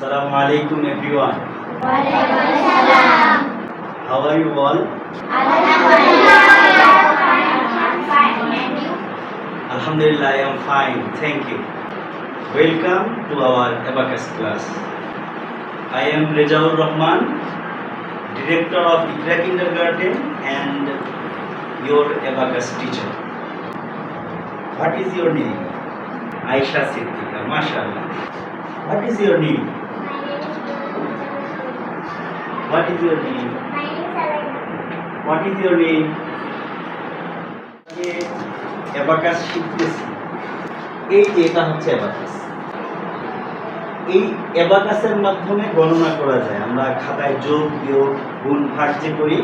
Assalamu alaikum everyone. How are you all? Alhamdulillah, I am fine. Thank you. Welcome to our Abacus class. I am Rejaur Rahman, Director of Iqra Kindergarten and your Abacus teacher. What is your name? Aisha Siddiqa. MashaAllah. What is your name? What is your name? What is your name? Abacus শিখতেছি। এই যে এটা হচ্ছে abacus. এই অ্যাবাকাসের মাধ্যমে গণনা করা যায়। আমরা খাতায় যোগ বিয়োগ গুণ ভাগ যে করি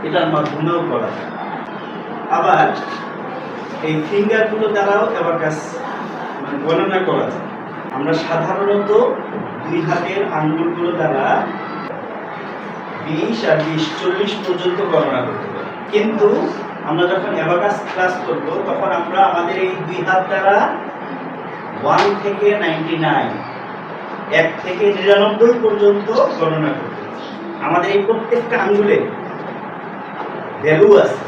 এটার মাধ্যমেও করা যায়। আবার এই ফিঙ্গারগুলো দ্বারাও অ্যাবাকাস গণনা করা যায়। আমরা সাধারণত দুই হাতের আঙ্গুলগুলো দ্বারা 20 আর 20 40 পর্যন্ত গণনা করতে পারি। কিন্তু আমরা যখন অ্যাবাকাস ক্লাস করব তখন আমরা আমাদের এই দুই হাত দ্বারা 1 থেকে 99 1 থেকে 99 পর্যন্ত গণনা করব। আমাদের এই প্রত্যেকটা আঙ্গুলে ভ্যালু আছে।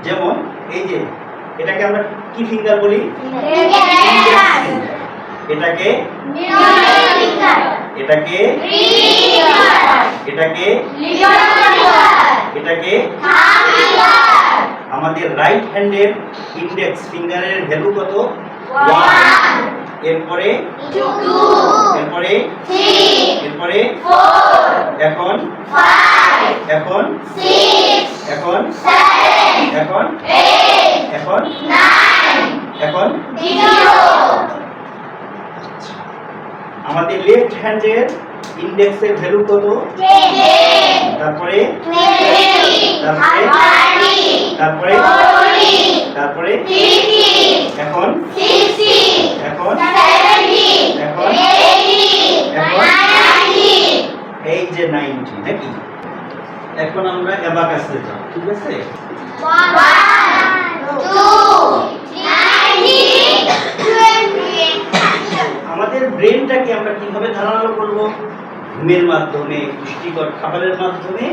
যেমন এই যে এটাকে আমরা কি ফিঙ্গার বলি? এটাকে এটাকে এটাকে এটাকে আমাদের রাইট হ্যান্ডের ইন্ডেক্স ফিঙ্গারের ভ্যালু কত? 1। এরপরে 2, এরপরে 3, এরপরে 4, এখন 5, এখন 6, এখন 7, এখন 8, এখন 9, এখন 0। আমাদের লেফট হ্যান্ডের ইন্ডেক্সের ভ্যালু কত? 10, তারপরে 20, তারপরে 30, তারপরে 40, তারপরে 50, এখন 60, এখন 70, এখন 80, এখন 90, এই যে 90 নাকি? এখন আমরা অ্যাবাকাসে যাব, ঠিক আছে? 1 2 90 আমাদের ব্রেনটাকে আমরা কিভাবে ধারণা করব? ঘুমের মাধ্যমে, পুষ্টিকর খাবারের মাধ্যমে।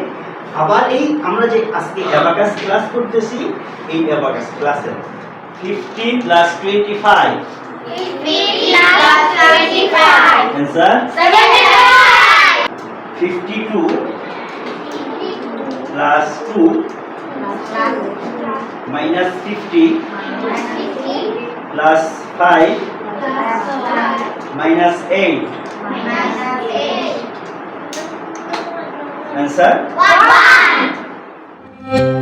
আবার এই আমরা যে আজকে অ্যাবাকাস ক্লাস করতেছি এই অ্যাবাকাস ক্লাসে 50 + 25 आंसर 75 52 + 2 - 50 + 5 -8 आंसर 1